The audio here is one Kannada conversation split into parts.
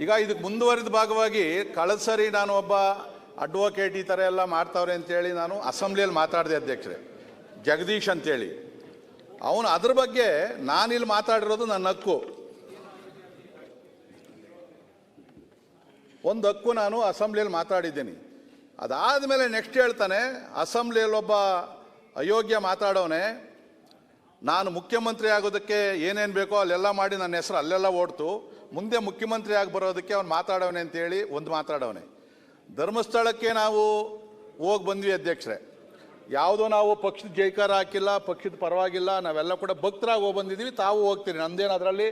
ಈಗ ಇದಕ್ಕೆ ಮುಂದುವರಿದ ಭಾಗವಾಗಿ ಕಳೆದ ಸರಿ ನಾನು ಒಬ್ಬ ಅಡ್ವೊಕೇಟ್ ಈ ಥರ ಎಲ್ಲ ಮಾಡ್ತಾವ್ರೆ ಅಂತೇಳಿ ನಾನು ಅಸೆಂಬ್ಲಿಯಲ್ಲಿ ಮಾತಾಡಿದೆ ಅಧ್ಯಕ್ಷರೇ, ಜಗದೀಶ್ ಅಂತೇಳಿ. ಅವನು ಅದ್ರ ಬಗ್ಗೆ ನಾನಿಲ್ಲಿ ಮಾತಾಡಿರೋದು ನನ್ನ ಹಕ್ಕು, ಒಂದು ಹಕ್ಕು ನಾನು ಅಸೆಂಬ್ಲಿಯಲ್ಲಿ ಮಾತಾಡಿದ್ದೀನಿ. ಅದಾದಮೇಲೆ ನೆಕ್ಸ್ಟ್ ಹೇಳ್ತಾನೆ, ಅಸೆಂಬ್ಲಿಯಲ್ಲಿ ಒಬ್ಬ ಅಯೋಗ್ಯ ಮಾತಾಡೋನೆ, ನಾನು ಮುಖ್ಯಮಂತ್ರಿ ಆಗೋದಕ್ಕೆ ಏನೇನು ಬೇಕೋ ಅಲ್ಲೆಲ್ಲ ಮಾಡಿ ನನ್ನ ಹೆಸರು ಅಲ್ಲೆಲ್ಲ ಓಡ್ತು, ಮುಂದೆ ಮುಖ್ಯಮಂತ್ರಿ ಆಗಿ ಬರೋದಕ್ಕೆ ಅವ್ನು ಮಾತಾಡೋನೆ ಅಂತೇಳಿ ಒಂದು ಮಾತಾಡೋನೆ. ಧರ್ಮಸ್ಥಳಕ್ಕೆ ನಾವು ಹೋಗಿ ಬಂದ್ವಿ ಅಧ್ಯಕ್ಷರೇ, ಯಾವುದೋ ನಾವು ಪಕ್ಷದ ಜೈಕಾರ ಹಾಕಿಲ್ಲ, ಪಕ್ಷದ ಪರವಾಗಿಲ್ಲ, ನಾವೆಲ್ಲ ಕೂಡ ಭಕ್ತರಾಗಿ ಹೋಗಿ ಬಂದಿದ್ದೀವಿ, ತಾವು ಹೋಗ್ತೀರಿ, ನಮ್ಮದೇನು ಅದರಲ್ಲಿ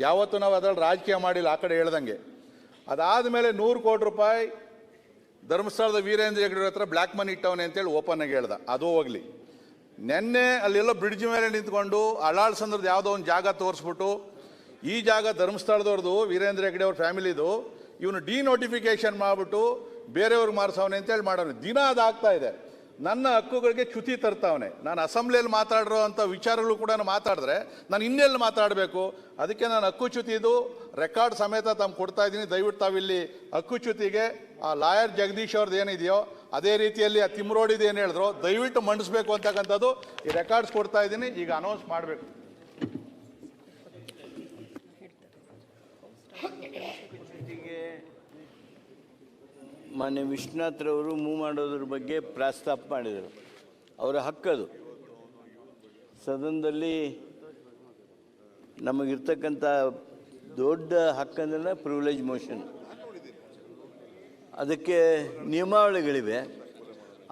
ಯಾವತ್ತೂ ನಾವು ಅದರಲ್ಲಿ ರಾಜಕೀಯ ಮಾಡಿಲ್ಲ ಆ ಕಡೆ ಹೇಳ್ದಂಗೆ. ಅದಾದಮೇಲೆ 100 ಕೋಟಿ ರೂಪಾಯಿ ಧರ್ಮಸ್ಥಳದ ವೀರೇಂದ್ರ ಹೆಗ್ಗಡೆ ಹತ್ರ ಬ್ಲ್ಯಾಕ್ ಮನಿ ಇಟ್ಟವನೆ ಅಂತೇಳಿ ಓಪನ್ ಆಗಿ ಹೇಳ್ದ. ಅದು ಹೋಗಲಿ, ನೆನ್ನೆ ಅಲ್ಲೆಲ್ಲ ಬ್ರಿಡ್ಜ್ ಮೇಲೆ ನಿಂತ್ಕೊಂಡು ಅಳ್ಳಾಳ್ಸಂದ್ರದ ಯಾವುದೋ ಒಂದು ಜಾಗ ತೋರಿಸ್ಬಿಟ್ಟು, ಈ ಜಾಗ ಧರ್ಮಸ್ಥಳದವ್ರದ್ದು, ವೀರೇಂದ್ರ ಹೆಗ್ಗಡೆ ಅವ್ರ ಫ್ಯಾಮಿಲಿದು, ಇವನು ಡಿನೋಟಿಫಿಕೇಶನ್ ಮಾಡಿಬಿಟ್ಟು ಬೇರೆಯವ್ರಿಗೆ ಮಾರಿಸವನೆ ಅಂತೇಳಿ ಮಾಡೋನು. ದಿನ ಅದಾಗ್ತಾ ಇದೆ. ನನ್ನ ಹಕ್ಕುಗಳಿಗೆ ಚ್ಯುತಿ ತರ್ತಾವನೆ. ನಾನು ಅಸೆಂಬ್ಲಿಯಲ್ಲಿ ಮಾತಾಡಿರೋ ಅಂಥ ವಿಚಾರಗಳು ಕೂಡ ಮಾತಾಡಿದ್ರೆ ನಾನು ಇನ್ನೆಲ್ಲಿ ಮಾತಾಡಬೇಕು? ಅದಕ್ಕೆ ನಾನು ಹಕ್ಕುಚ್ಯುತಿದು ರೆಕಾರ್ಡ್ ಸಮೇತ ತಮ್ಮ ಕೊಡ್ತಾ ಇದ್ದೀನಿ. ದಯವಿಟ್ಟು ತಾವಿಲ್ಲಿ ಹಕ್ಕುಚ್ಯುತಿಗೆ ಆ ಲಾಯರ್ ಜಗದೀಶ್ ಅವ್ರದ್ದು ಏನಿದೆಯೋ ಅದೇ ರೀತಿಯಲ್ಲಿ ಆ ತಿಮ್ರೋಡಿದು ಏನು ಹೇಳಿದ್ರು ದಯವಿಟ್ಟು ಮಂಡಿಸ್ಬೇಕು ಅಂತಕ್ಕಂಥದ್ದು ಈ ರೆಕಾರ್ಡ್ಸ್ ಕೊಡ್ತಾ ಇದ್ದೀನಿ. ಈಗ ಅನೌನ್ಸ್ ಮಾಡಬೇಕು. ಮಾನ್ಯ ವಿಶ್ವನಾಥ್ರವರು ಮೂವ್ ಮಾಡೋದ್ರ ಬಗ್ಗೆ ಪ್ರಸ್ತಾಪ ಮಾಡಿದರು. ಅವರ ಹಕ್ಕದು. ಸದನದಲ್ಲಿ ನಮಗಿರ್ತಕ್ಕಂಥ ದೊಡ್ಡ ಹಕ್ಕಂದ್ರೆ ಪ್ರಿವಿಲೇಜ್ ಮೋಷನ್. ಅದಕ್ಕೆ ನಿಯಮಾವಳಿಗಳಿವೆ.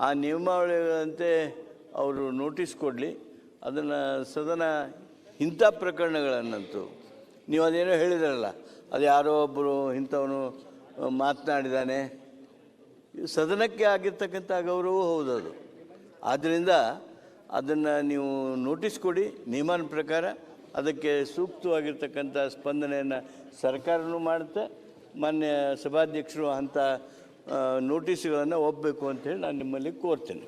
ಆ ನಿಯಮಾವಳಿಗಳಂತೆ ಅವರು ನೋಟಿಸ್ ಕೊಡಲಿ. ಅದನ್ನು ಸದನ ಇಂಥ ಪ್ರಕರಣಗಳನ್ನಂತೂ ನೀವು ಅದೇನೋ ಹೇಳಿದ್ರಲ್ಲ, ಅದು ಯಾರೋ ಒಬ್ಬರು ಇಂಥವನು ಮಾತನಾಡಿದ್ದಾನೆ, ಸದನಕ್ಕೆ ಆಗಿರ್ತಕ್ಕಂಥ ಗೌರವ ಹೌದದು. ಆದ್ದರಿಂದ ಅದನ್ನು ನೀವು ನೋಟಿಸ್ ಕೊಡಿ, ನಿಯಮನ ಪ್ರಕಾರ ಅದಕ್ಕೆ ಸೂಕ್ತವಾಗಿರ್ತಕ್ಕಂಥ ಸ್ಪಂದನೆಯನ್ನು ಸರ್ಕಾರನೂ ಮಾಡುತ್ತೆ. ಮಾನ್ಯ ಸಭಾಧ್ಯಕ್ಷರು ಅಂಥ ನೋಟಿಸ್ಗಳನ್ನು ಒಪ್ಪಬೇಕು ಅಂತೇಳಿ ನಾನು ನಿಮ್ಮಲ್ಲಿ ಕೋರ್ತೇನೆ.